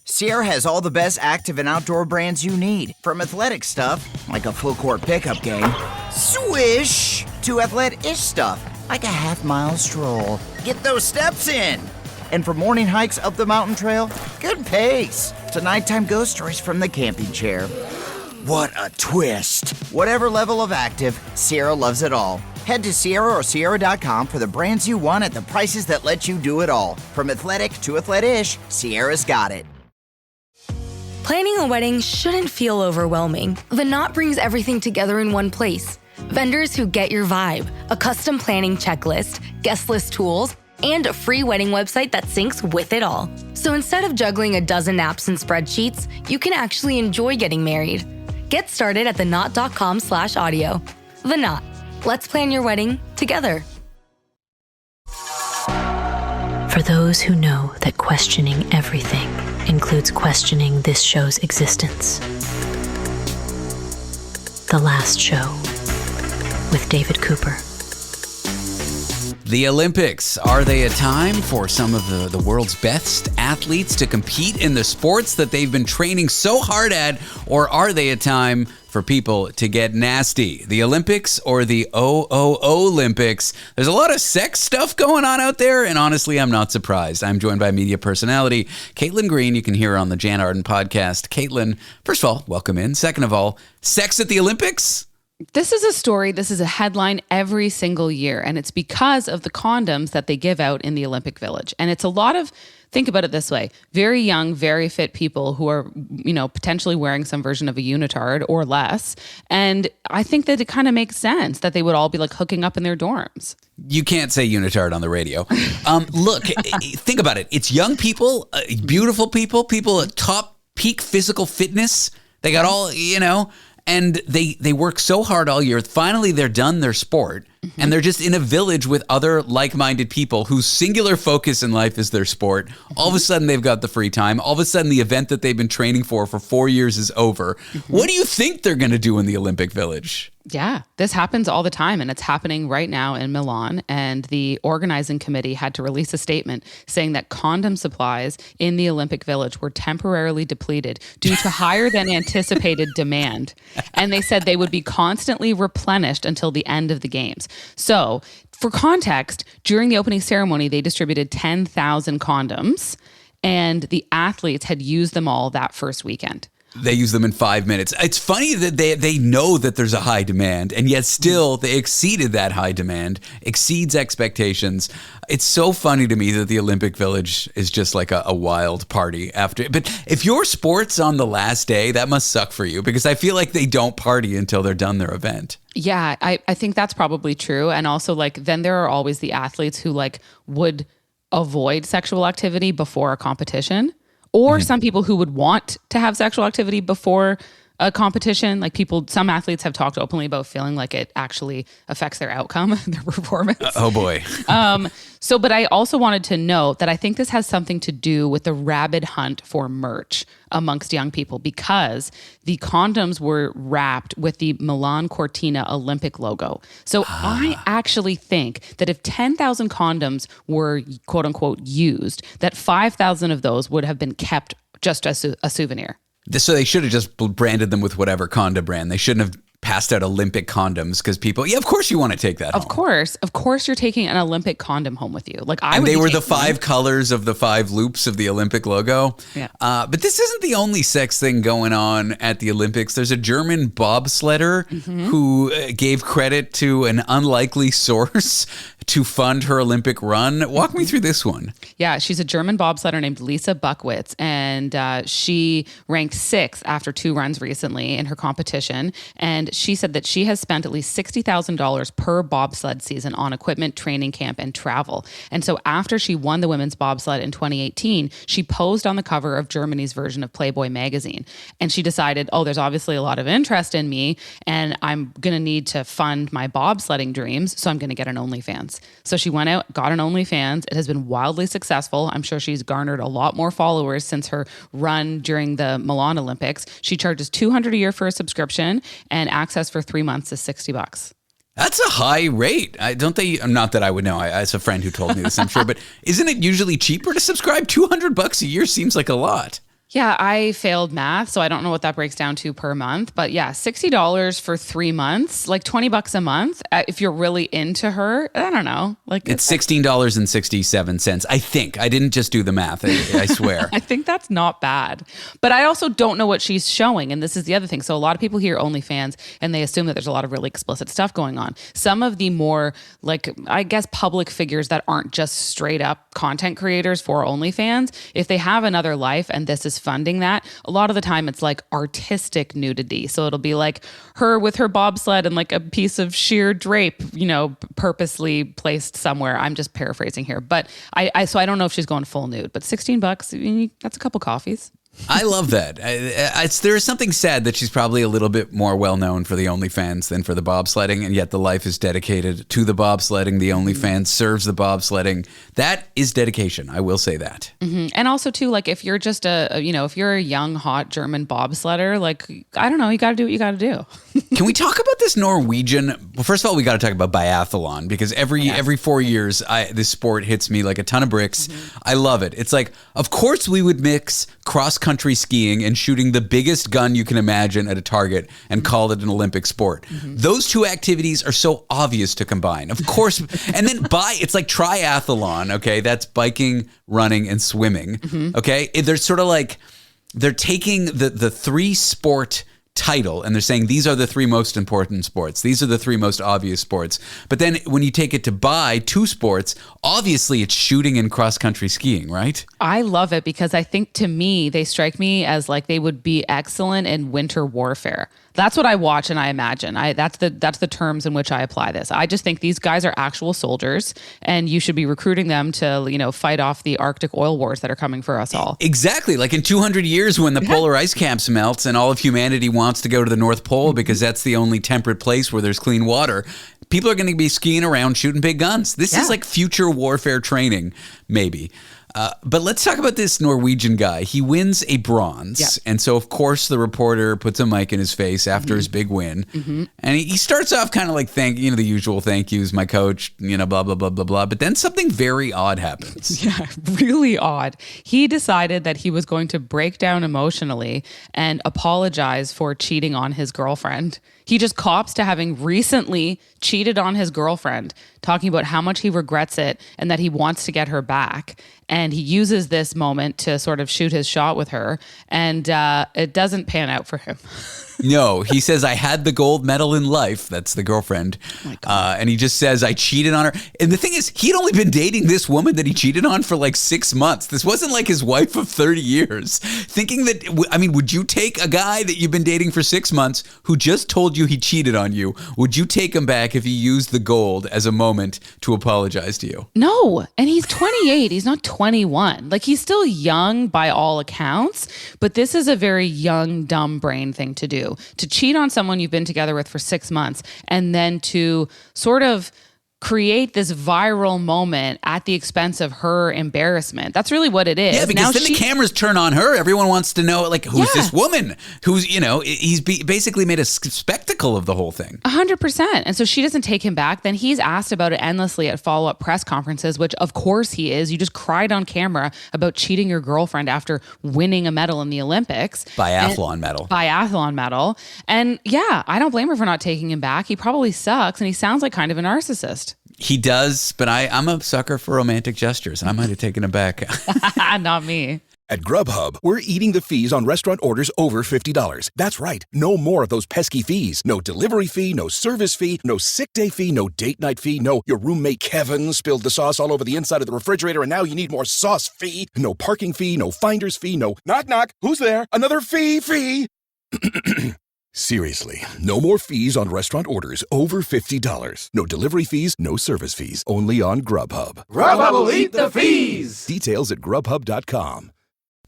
Sierra has all the best active and outdoor brands you need. From athletic stuff, like a full court pickup game, swish, to athlete-ish stuff, like a half-mile stroll. Get those steps in. And for morning hikes up the mountain trail, good pace. To nighttime ghost stories from the camping chair. What a twist. Whatever level of active, Sierra loves it all. Head to Sierra or Sierra.com for the brands you want at the prices that let you do it all. From athletic to athlete-ish, Sierra's got it. Planning a wedding shouldn't feel overwhelming. The Knot brings everything together in one place. Vendors who get your vibe, a custom planning checklist, guest list tools, and a free wedding website that syncs with it all. So instead of juggling a dozen apps and spreadsheets, you can actually enjoy getting married. Get started at theknot.com/audio. The Knot. Let's plan your wedding together. For those who know that questioning everything includes questioning this show's existence. The Last Show with David Cooper. The Olympics, are they a time for some of the world's best athletes to compete in the sports that they've been training so hard at, or are they a time for people to get nasty? The Olympics or the Olympics? There's a lot of sex stuff going on out there, and honestly, I'm not surprised. I'm joined by media personality Caitlin Green. You can hear her on the Jan Arden podcast. Caitlin, first of all, welcome in. Second of all, sex at the Olympics? This is a story, this is a headline every single year, and it's because of the condoms that they give out in the Olympic Village. And it's a lot of, think about it this way, very young, very fit people who are, potentially wearing some version of a unitard or less. And I think that it kind of makes sense that they would all be like hooking up in their dorms. You can't say unitard on the radio. Look, think about it. It's young people, beautiful people at top peak physical fitness. They got all, and they work so hard all year. Finally, they're done their sport, and they're just in a village with other like-minded people whose singular focus in life is their sport. All of a sudden, they've got the free time. All of a sudden, the event that they've been training for 4 years is over. What do you think they're going to do in the Olympic Village? Yeah, this happens all the time, and it's happening right now in Milan. And the organizing committee had to release a statement saying that condom supplies in the Olympic Village were temporarily depleted due to higher than anticipated demand. And they said they would be constantly replenished until the end of the games. So, for context, during the opening ceremony, they distributed 10,000 condoms, and the athletes had used them all that first weekend. They use them in 5 minutes. It's funny that they know that there's a high demand, and yet still they exceeded that high demand, exceeds expectations. It's so funny to me that the Olympic Village is just like a wild party after. But if your sport's on the last day, that must suck for you, because I feel like they don't party until they're done their event. Yeah, I think that's probably true. And also, then there are always the athletes who would avoid sexual activity before a competition. Or some people who would want to have sexual activity before a competition. Some athletes have talked openly about feeling like it actually affects their outcome, their performance. Oh boy. But I also wanted to note that I think this has something to do with the rabid hunt for merch amongst young people, because the condoms were wrapped with the Milan Cortina Olympic logo. So I actually think that if 10,000 condoms were quote unquote used, that 5,000 of those would have been kept just as a souvenir. So they should have just branded them with whatever condom brand. They shouldn't have passed out Olympic condoms, because people, of course you want to take that home. Of course you're taking an Olympic condom home with you. And they were the 5 colors of the 5 loops of the Olympic logo. Yeah. But this isn't the only sex thing going on at the Olympics. There's a German bobsledder who gave credit to an unlikely source to fund her Olympic run. Walk me through this one. Yeah, she's a German bobsledder named Lisa Buckwitz, and she ranked 6th after 2 runs recently in her competition. And she said that she has spent at least $60,000 per bobsled season on equipment, training camp, and travel. And so after she won the women's bobsled in 2018, she posed on the cover of Germany's version of Playboy magazine. And she decided, there's obviously a lot of interest in me, and I'm going to need to fund my bobsledding dreams, so I'm going to get an OnlyFans. So she went out, got an OnlyFans. It has been wildly successful. I'm sure she's garnered a lot more followers since her run during the Milan Olympics. She charges $200 a year for a subscription, and access for 3 months is $60. That's a high rate. Don't they? Not that I would know. It's a friend who told me this, I'm sure. But isn't it usually cheaper to subscribe? $200 a year seems like a lot. Yeah, I failed math, so I don't know what that breaks down to per month. But yeah, $60 for 3 months, like $20 a month. If you're really into her, I don't know. Like It's $16.67, I think. I didn't just do the math, I swear. I think that's not bad. But I also don't know what she's showing. And this is the other thing. So a lot of people hear OnlyFans and they assume that there's a lot of really explicit stuff going on. Some of the more, like, I guess, public figures that aren't just straight up content creators for OnlyFans, if they have another life and this is funding that, a lot of the time it's like artistic nudity. So it'll be like her with her bobsled and like a piece of sheer drape, purposely placed somewhere. I'm just paraphrasing here. But so I don't know if she's going full nude, but $16, that's a couple coffees. I love that. There is something sad that she's probably a little bit more well-known for the OnlyFans than for the bobsledding, and yet the life is dedicated to the bobsledding. The OnlyFans serves the bobsledding. That is dedication. I will say that. Mm-hmm. And also, too, like if you're just if you're a young, hot German bobsledder, like, I don't know, you got to do what you got to do. Can we talk about this Norwegian? Well, first of all, we got to talk about biathlon because every 4 years, this sport hits me like a ton of bricks. Mm-hmm. I love it. It's like, of course we would mix cross-country skiing and shooting the biggest gun you can imagine at a target and call it an Olympic sport. Mm-hmm. Those two activities are so obvious to combine. Of course. And then it's like triathlon, okay? That's biking, running, and swimming, okay? They're sort of like, they're taking the three sport title and they're saying these are the three most important sports. These are the three most obvious sports. But then when you take it to buy two sports, obviously it's shooting and cross-country skiing, right? I love it because I think to me, they strike me as like they would be excellent in winter warfare. That's what I watch and I imagine. That's the terms in which I apply this. I just think these guys are actual soldiers and you should be recruiting them to, fight off the Arctic oil wars that are coming for us all. Exactly. Like in 200 years when the polar ice caps melts and all of humanity wants to go to the North Pole because that's the only temperate place where there's clean water, people are going to be skiing around shooting big guns. This is like future warfare training, maybe. But let's talk about this Norwegian guy. He wins a bronze. And so, of course, the reporter puts a mic in his face after his big win. And he starts off kind of like, the usual thank yous, my coach, blah, blah, blah, blah, blah. But then something very odd happens. Yeah, really odd. He decided that he was going to break down emotionally and apologize for cheating on his girlfriend. He just cops to having recently cheated on his girlfriend, talking about how much he regrets it and that he wants to get her back. And he uses this moment to sort of shoot his shot with her. And it doesn't pan out for him. No, he says, I had the gold medal in life. That's the girlfriend. And he just says, I cheated on her. And the thing is, he'd only been dating this woman that he cheated on for like 6 months. This wasn't like his wife of 30 years. Thinking that, would you take a guy that you've been dating for 6 months who just told you he cheated on you? Would you take him back if he used the gold as a moment to apologize to you? No. And he's 28. He's not 21. Like, he's still young by all accounts, but this is a very young, dumb brain thing to do. To cheat on someone you've been together with for 6 months and then to sort of create this viral moment at the expense of her embarrassment. That's really what it is. Yeah, because then the cameras turn on her. Everyone wants to know, like, who's this woman? Who's, he's basically made a spectacle of the whole thing. 100%. And so she doesn't take him back. Then he's asked about it endlessly at follow-up press conferences, which of course he is. You just cried on camera about cheating your girlfriend after winning a medal in the Olympics. Biathlon medal. And yeah, I don't blame her for not taking him back. He probably sucks and he sounds like kind of a narcissist. He does, but I'm a sucker for romantic gestures. I might have taken him back. Not me. At Grubhub, we're eating the fees on restaurant orders over $50. That's right. No more of those pesky fees. No delivery fee, no service fee, no sick day fee, no date night fee, no your roommate Kevin spilled the sauce all over the inside of the refrigerator and now you need more sauce fee. No parking fee, no finder's fee, no knock knock, who's there? Another fee. Seriously, no more fees on restaurant orders over $50. No delivery fees, no service fees, only on Grubhub. Grubhub will eat the fees. Details at grubhub.com.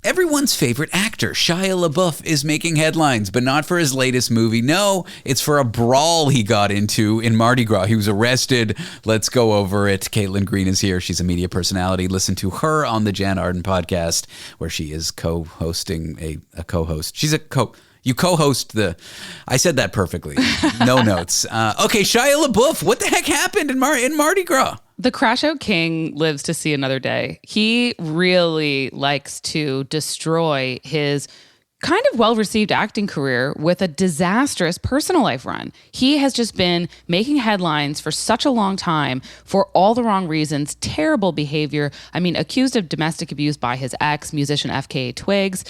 Everyone's favorite actor, Shia LaBeouf, is making headlines, but not for his latest movie. No, it's for a brawl he got into in Mardi Gras. He was arrested. Let's go over it. Caitlin Green is here. She's a media personality. Listen to her on the Jan Arden podcast, where she is co-hosting a co-host. You co-host I said that perfectly. No notes. Okay, Shia LaBeouf, what the heck happened in Mardi Gras? The Crash Out King lives to see another day. He really likes to destroy his kind of well-received acting career with a disastrous personal life run. He has just been making headlines for such a long time for all the wrong reasons, terrible behavior. I mean, accused of domestic abuse by his ex, musician FKA Twigs.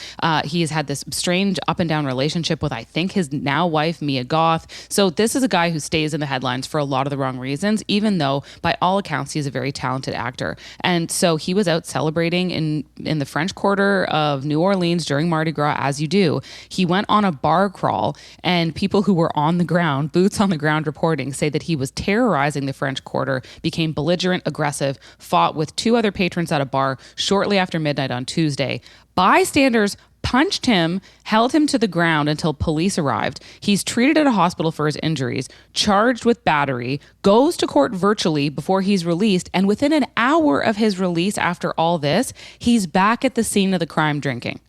He has had this strange up and down relationship with, I think, his now wife, Mia Goth. So this is a guy who stays in the headlines for a lot of the wrong reasons, even though by all accounts, he's a very talented actor. And so he was out celebrating in the French Quarter of New Orleans during Mardi Gras, as you do. He went on a bar crawl, and people who were on the ground, boots on the ground reporting, say that he was terrorizing the French Quarter, became belligerent, aggressive, fought with two other patrons at a bar shortly after midnight on Tuesday. Bystanders punched him, held him to the ground until police arrived. He's treated at a hospital for his injuries, charged with battery, goes to court virtually before he's released, and within an hour of his release after all this, he's back at the scene of the crime drinking.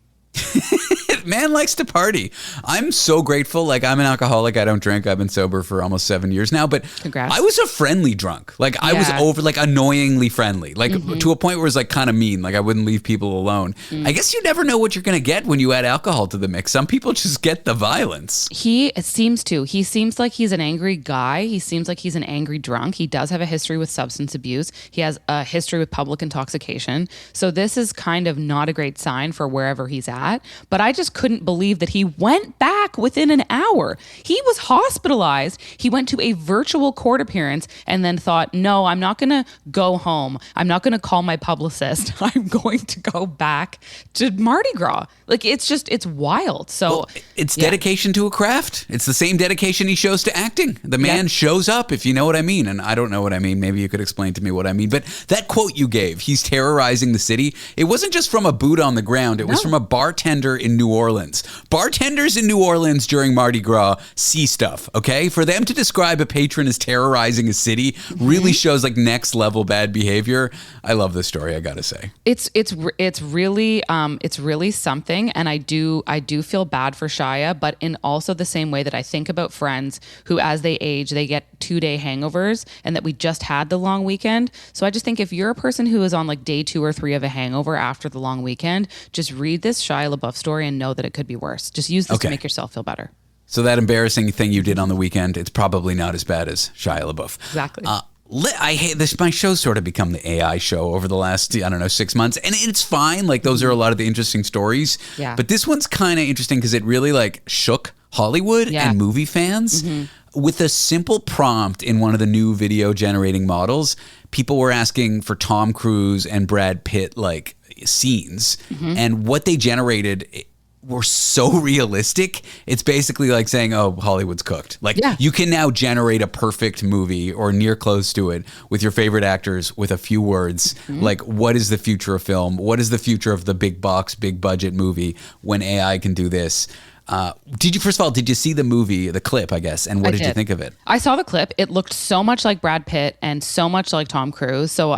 Man likes to party. I'm so grateful. Like, I'm an alcoholic. I don't drink. I've been sober for almost 7 years now, but Congrats. I was a friendly drunk. Like, I was over, like, annoyingly friendly, like to a point where it was like kind of mean. Like, I wouldn't leave people alone. I guess you never know what you're going to get when you add alcohol to the mix. Some people just get the violence. He seems like he's an angry guy. He seems like he's an angry drunk. He does have a history with substance abuse. He has a history with public intoxication. So this is kind of not a great sign for wherever he's at. But I just couldn't believe that he went back within an hour. He was hospitalized. He went to a virtual court appearance and then thought, no, I'm not going to go home. I'm not going to call my publicist. I'm going to go back to Mardi Gras. Like, it's wild. So it's dedication to a craft. It's the same dedication he shows to acting. The man shows up, if you know what I mean. And I don't know what I mean. Maybe you could explain to me what I mean. But that quote you gave, he's terrorizing the city. It wasn't just from a boot on the ground. It was from a bartender in New Orleans. Bartenders in New Orleans during Mardi Gras see stuff, okay? For them to describe a patron as terrorizing a city really shows like next level bad behavior. I love this story, I gotta say. It's really something, and I do feel bad for Shia, but in also the same way that I think about friends who, as they age, they get 2-day hangovers, and that we just had the long weekend. So I just think if you're a person who is on like day 2 or 3 of a hangover after the long weekend, just read this Shia LaBeouf story and know that it could be worse. Just use this to make yourself feel better. So that embarrassing thing you did on the weekend, it's probably not as bad as Shia LaBeouf. Exactly. I hate this. My show's sort of become the AI show over the last, 6 months. And it's fine. Like, those are a lot of the interesting stories. Yeah. But this one's kind of interesting because it really, like, shook Hollywood and movie fans. With a simple prompt in one of the new video generating models, people were asking for Tom Cruise and Brad Pitt, like, scenes. And what they generated were so realistic. It's basically like saying, oh, Hollywood's cooked. Like, you can now generate a perfect movie or near close to it with your favorite actors with a few words. Like, what is the future of film? What is the future of the big box, big budget movie when AI can do this? First of all, did you see the movie, the clip, I guess, and what did you think of it? I saw the clip. It looked so much like Brad Pitt and so much like Tom Cruise. So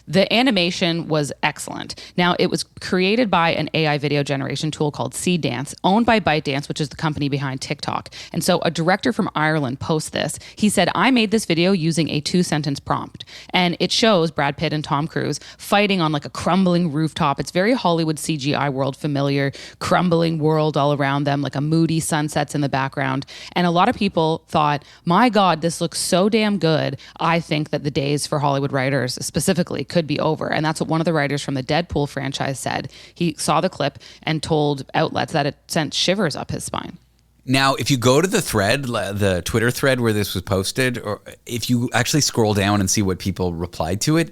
the animation was excellent. Now, it was created by an AI video generation tool called Dance, owned by ByteDance, which is the company behind TikTok. And so a director from Ireland posts this. He said, I made this video using a 2-sentence prompt. And it shows Brad Pitt and Tom Cruise fighting on like a crumbling rooftop. It's very Hollywood CGI world familiar, crumbling world all around them, like a moody sunsets in the background. And a lot of people thought, my God, this looks so damn good. I think that the days for Hollywood writers specifically could be over. And that's what one of the writers from the Deadpool franchise said. He saw the clip and told outlets that it sent shivers up his spine. Now, if you go to the thread, the Twitter thread where this was posted, or if you actually scroll down and see what people replied to it,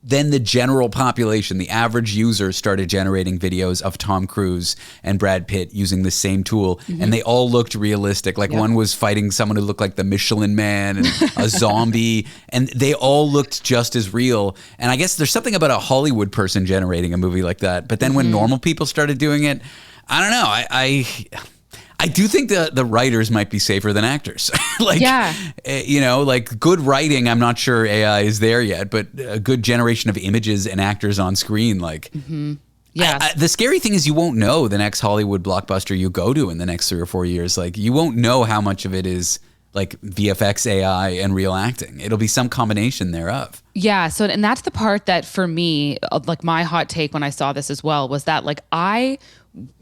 then the general population, the average user, started generating videos of Tom Cruise and Brad Pitt using the same tool, and they all looked realistic. Like, one was fighting someone who looked like the Michelin Man and a zombie, and they all looked just as real. And I guess there's something about a Hollywood person generating a movie like that. But then when normal people started doing it, I don't know. I do think the writers might be safer than actors. Like good writing, I'm not sure AI is there yet, but a good generation of images and actors on screen, like... the scary thing is you won't know the next Hollywood blockbuster you go to in the next 3 or 4 years. Like, you won't know how much of it is like VFX AI and real acting. It'll be some combination thereof. Yeah. So, and that's the part that for me, like my hot take when I saw this as well was that like I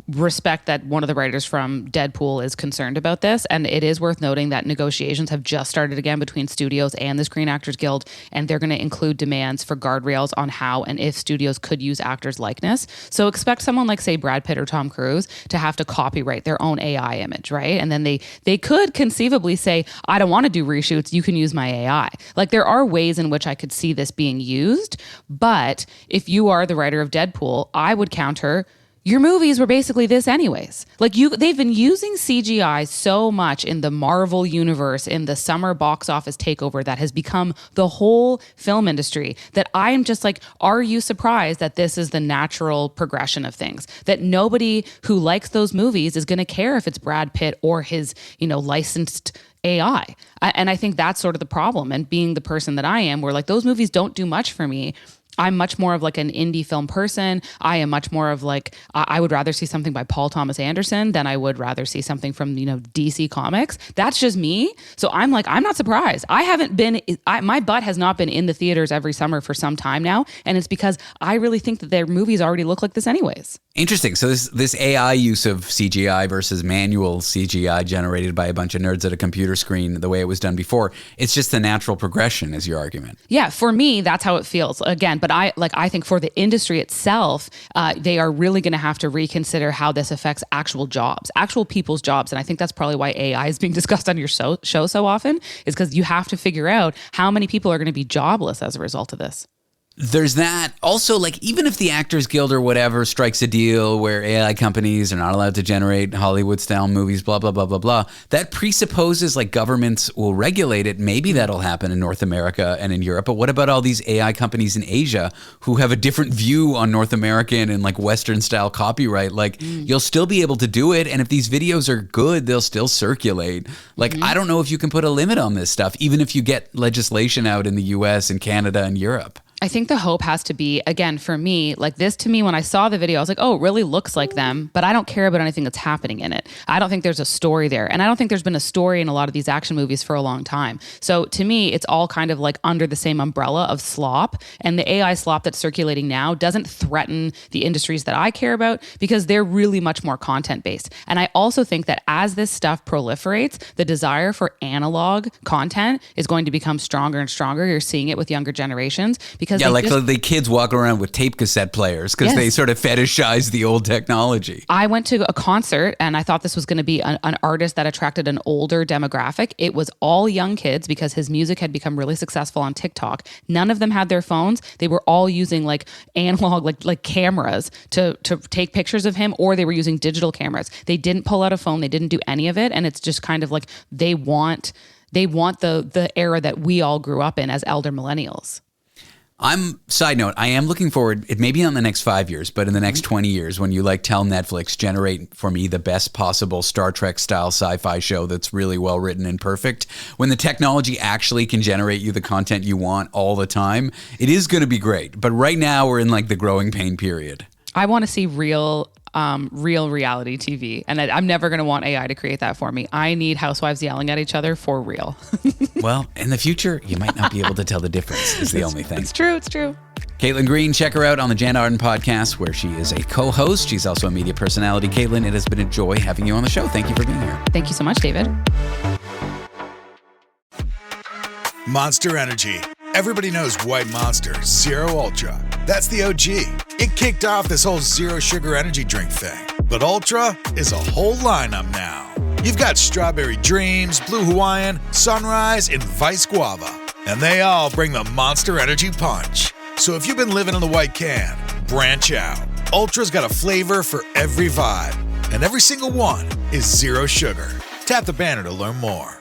respect that one of the writers from Deadpool is concerned about this. And it is worth noting that negotiations have just started again between studios and the Screen Actors Guild. And they're going to include demands for guardrails on how and if studios could use actors' likeness. So expect someone like, say, Brad Pitt or Tom Cruise to have to copyright their own AI image, right? And then they could conceivably say, I don't want to do reshoots. You can use my AI. Like there are ways in which I could see this being used. But if you are the writer of Deadpool, I would counter, your movies were basically this anyways. Like they've been using CGI so much in the Marvel universe, in the summer box office takeover that has become the whole film industry, that I'm just like, are you surprised that this is the natural progression of things? That nobody who likes those movies is going to care if it's Brad Pitt or his, licensed AI. And I think that's sort of the problem. And being the person that I am, where like those movies don't do much for me. I'm much more of like an indie film person. I am much more of like, I would rather see something by Paul Thomas Anderson than I would rather see something from, DC Comics. That's just me. So I'm like, I'm not surprised. My butt has not been in the theaters every summer for some time now. And it's because I really think that their movies already look like this anyways. Interesting. So this AI use of CGI versus manual CGI generated by a bunch of nerds at a computer screen, the way it was done before, it's just the natural progression is your argument. Yeah, for me, that's how it feels. Again, but I think for the industry itself, they are really going to have to reconsider how this affects actual jobs, actual people's jobs. And I think that's probably why AI is being discussed on your show so often, is because you have to figure out how many people are going to be jobless as a result of this. There's that. Also, like, even if the Actors Guild or whatever strikes a deal where AI companies are not allowed to generate Hollywood-style movies, blah, blah, blah, blah, blah, that presupposes, like, governments will regulate it. Maybe that'll happen in North America and in Europe. But what about all these AI companies in Asia who have a different view on North American and, like, Western-style copyright? Like, you'll still be able to do it. And if these videos are good, they'll still circulate. Like, I don't know if you can put a limit on this stuff, even if you get legislation out in the US and Canada and Europe. I think the hope has to be, again, for me, like this to me, when I saw the video, I was like, oh, it really looks like them, but I don't care about anything that's happening in it. I don't think there's a story there. And I don't think there's been a story in a lot of these action movies for a long time. So to me, it's all kind of like under the same umbrella of slop. And the AI slop that's circulating now doesn't threaten the industries that I care about because they're really much more content-based. And I also think that as this stuff proliferates, the desire for analog content is going to become stronger and stronger. You're seeing it with younger generations. Because the kids walk around with tape cassette players because they sort of fetishize the old technology. I went to a concert and I thought this was going to be an artist that attracted an older demographic. It was all young kids because his music had become really successful on TikTok. None of them had their phones. They were all using like analog, like cameras to take pictures of him, or they were using digital cameras. They didn't pull out a phone. They didn't do any of it. And it's just kind of like they want the era that we all grew up in as elder millennials. Side note, I am looking forward, it may be not in the next 5 years, but in the next 20 years, when you tell Netflix, generate for me the best possible Star Trek style sci-fi show that's really well written and perfect. When the technology actually can generate you the content you want all the time, it is going to be great. But right now we're in the growing pain period. I want to see real reality TV. And I'm never going to want AI to create that for me. I need housewives yelling at each other for real. Well, in the future, you might not be able to tell the difference is the only thing. It's true. Caitlin Green, check her out on the Jan Arden podcast, where she is a co-host. She's also a media personality. Caitlin, it has been a joy having you on the show. Thank you for being here. Thank you so much, David. Monster Energy. Everybody knows White Monster Zero Ultra. That's the OG. It kicked off this whole zero sugar energy drink thing. But Ultra is a whole lineup now. You've got Strawberry Dreams, Blue Hawaiian, Sunrise, and Vice Guava. And they all bring the Monster Energy punch. So if you've been living in the white can, branch out. Ultra's got a flavor for every vibe. And every single one is zero sugar. Tap the banner to learn more.